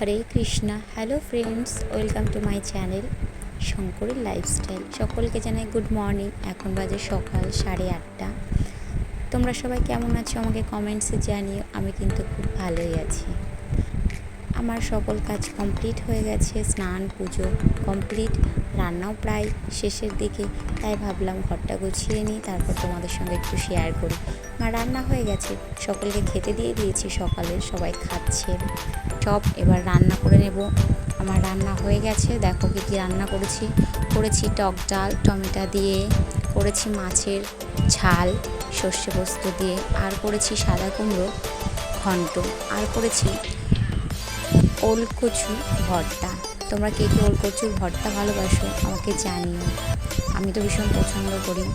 Hare Krishna. Hello friends, welcome to my channel শঙ্করের lifestyle. সকলকে জানাই গুড মর্নিং। এখন বাজে সকাল 8:30। তোমরা সবাই কেমন আছো আমাকে কমেন্টসে জানিও। আমি কিন্তু খুব ভালোই আছি। আমার সকল কাজ কমপ্লিট হয়ে গেছে, স্নান পুজো কমপ্লিট, রান্নাও প্রায় শেষের দিকে। তাই ভাবলাম ঘরটা গুছিয়ে নিই, তারপর তোমাদের সঙ্গে একটু শেয়ার করি। আমার রান্না হয়ে গেছে, সকলকে খেতে দিয়ে দিয়েছি সকালে, সবাই খাচ্ছে। এবার রান্না করে নেব। আমার রান্না হয়ে গেছে, দেখো কী রান্না করেছি টক ডাল টমেটো দিয়ে, করেছি মাছের ঝাল সর্ষে পোস্ত দিয়ে, আর করেছি সাদা কুমড়ো ঘন্ট, আর করেছি ওল কচু ভর্তা। তোমরা কে ওল কচুর ভর্তা ভালোবাসো আমাকে জানিও, আমি তো ভীষণ পছন্দ করি।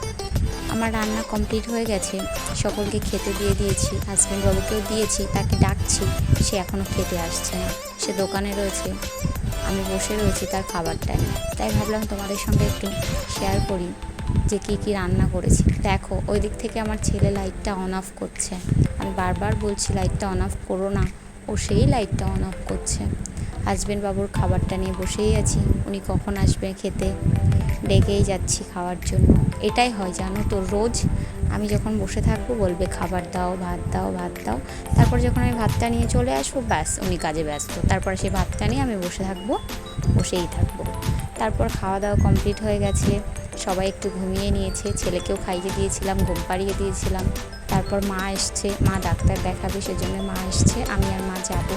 আমার রান্না কমপ্লিট হয়ে গেছে, সকলকে খেতে দিয়ে দিয়েছি, হাজব্যান্ড বাবুকেও দিয়েছি। তাকে ডাকছি, সে এখনও খেতে আসছে না, সে দোকানে রয়েছে, আমি বসে রয়েছি তার খাবারটা নিয়ে। তাই ভাবলাম তোমাদের সঙ্গে একটু শেয়ার করি যে কী রান্না করেছি। দেখো ওই দিক থেকে আমার ছেলে লাইটটা অন অফ করছে, আমি বারবার বলছি লাইটটা অন অফ করো না, ও সেই লাইটটা অন অফ করছে। হাজব্যান্ড বাবুর খাবারটা নিয়ে বসেই আছি, উনি কখন আসবে খেতে, ডেকেই যাচ্ছি খাওয়ার জন্য। এটাই হয় জানো তো, রোজ আমি যখন বসে থাকবো বলবে খাবার দাও, ভাত দাও, ভাত দাও। তারপর যখন আমি ভাতটা নিয়ে চলে আসবো, ব্যাস উনি কাজে ব্যস্ত। তারপরে সেই ভাতটা নিয়ে আমি বসেই থাকবো। তারপর খাওয়া দাওয়া কমপ্লিট হয়ে গেছে, সবাই একটু ঘুমিয়ে নিয়েছে, ছেলেকেও খাইয়ে দিয়েছিলাম, ঘুম পাড়িয়ে দিয়েছিলাম। তারপর মা এসছে, মা ডাক্তার দেখাবে, সেজন্য মা এসছে, আমি আর মা যাবো।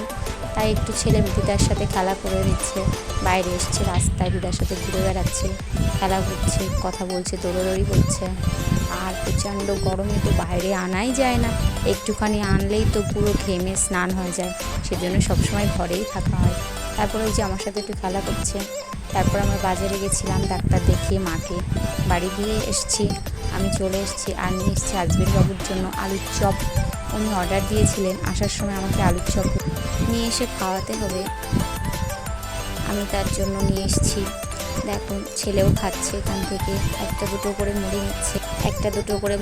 তাই একটু ছেলে দিদার সাথে খেলা করে দিচ্ছে, বাইরে এসছে, রাস্তায় দিদার সাথে ঘুরে বেড়াচ্ছে, খেলা করছে, কথা বলছে, দৌড়োদৌড়ি করছে। আর প্রচণ্ড গরমে তো বাইরে আনাই যায় না, একটুখানি আনলেই তো পুরো ঘেমে স্নান হয়ে যায়, সেজন্য সবসময় ঘরেই থাকা হয়। তারপরে ওই যে আমার সাথে একটু খেলা করছে। তারপর আমরা বাজারে গেছিলাম, ডাক্তার দেখিয়ে মাকে বাড়ি দিয়ে এসছি। আমি চলে এসেছি, আর নিয়ে এসেছি হাজব্যান্ড বাবুর জন্য আলুর চপ। উনি অর্ডার দিয়েছিলেন, আসার সময় আমাকে আলুর চপ নিয়ে এসে খাওয়াতে হবে, আমি তার জন্য নিয়ে এসেছি। দেখো ছেলেও খাচ্ছে এখান থেকে, একটা দুটো করে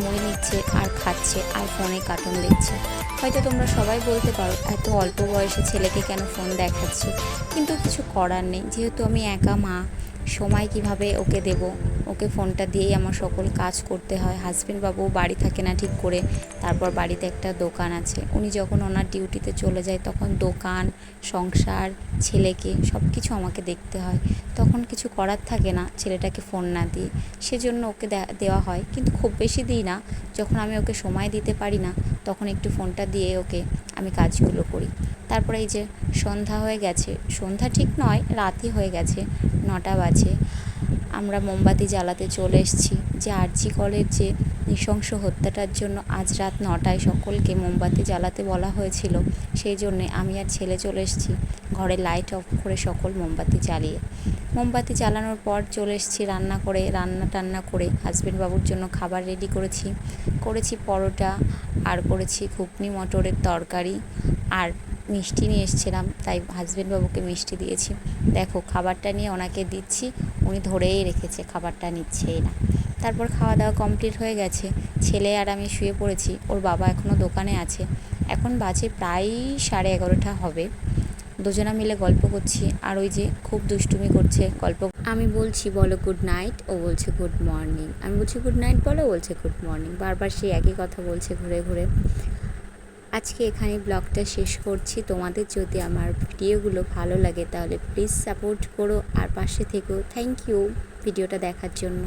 মুড়ি নিচ্ছে আর খাচ্ছে, আর ফোনে কার্টুন দেখছে। হয়তো তোমরা সবাই বলতে পারো এত অল্প বয়সে ছেলেকে কেন ফোন দেখাচ্ছি, কিন্তু কিছু করার নেই, যেহেতু আমি একা মা, সময় কিভাবে ওকে দেব, ওকে ফোনটা দিয়েই আমার সকল কাজ করতে হয়। হাজব্যান্ড বাবু বাড়ি থাকে না ঠিক করে, তারপর বাড়িতে একটা দোকান আছে, উনি যখন ওনার ডিউটিতে চলে যায় তখন দোকান, সংসার, ছেলেকে সব কিছু আমাকে দেখতে হয়, তখন কিছু করার থাকে না ছেলেটাকে ফোন না দিয়ে, সেজন্য ওকে দেওয়া হয়, কিন্তু খুব বেশি দিই না। যখন আমি ওকে সময় দিতে পারি না, তখন একটু ফোনটা দিয়ে ওকে আমি কাজগুলো করি। তারপরে এই যে সন্ধ্যা হয়ে গেছে, সন্ধ্যা ঠিক নয়, রাতই হয়ে গেছে, 9টা বাজে। আমরা মোমবাতি জ্বালাতে চলে এসেছি, যে আরজি কলের যে নৃশংস হত্যাটার জন্য আজ রাত 9টায় সকলকে মোমবাতি জ্বালাতে বলা হয়েছিল, সেই জন্যে আমি আর ছেলে চলে এসেছি ঘরে লাইট অফ করে সকল মোমবাতি জ্বালিয়ে। মোমবাতি জ্বালানোর পর চলে এসেছি রান্না টান্না করে হাজব্যান্ড বাবুর জন্য খাবার রেডি করেছি পরোটা, আর করেছি ঘুগনি মটরের তরকারি, আর মিষ্টি নিয়ে এসেছিলাম, তাই হাজব্যান্ড বাবুকে মিষ্টি দিয়েছি। দেখো খাবারটা নিয়ে ওনাকে দিচ্ছি, উনি ধরেই রেখেছে, খাবারটা নিচ্ছেই না। তারপর খাওয়া দাওয়া কমপ্লিট হয়ে গেছে, ছেলে আর আমি শুয়ে পড়েছি, ওর বাবা এখনও দোকানে আছে। এখন বাজে প্রায় 11:30 হবে, দুজনা মিলে গল্প করছি, আর ওই যে খুব দুষ্টুমি করছে গল্প। আমি বলছি বলো গুড নাইট, ও বলছে গুড মর্নিং, আমি বলছি গুড নাইট বলো, বলছে গুড মর্নিং, বারবার সেই একই কথা বলছে ঘুরে ঘুরে। আজকে এখানে ব্লগটা শেষ করছি। তোমাদের যদি আমার ভিডিওগুলো ভালো লাগে তাহলে প্লিজ সাপোর্ট করো আর পাশে থেকো। থ্যাংক ইউ ভিডিওটা দেখার জন্য।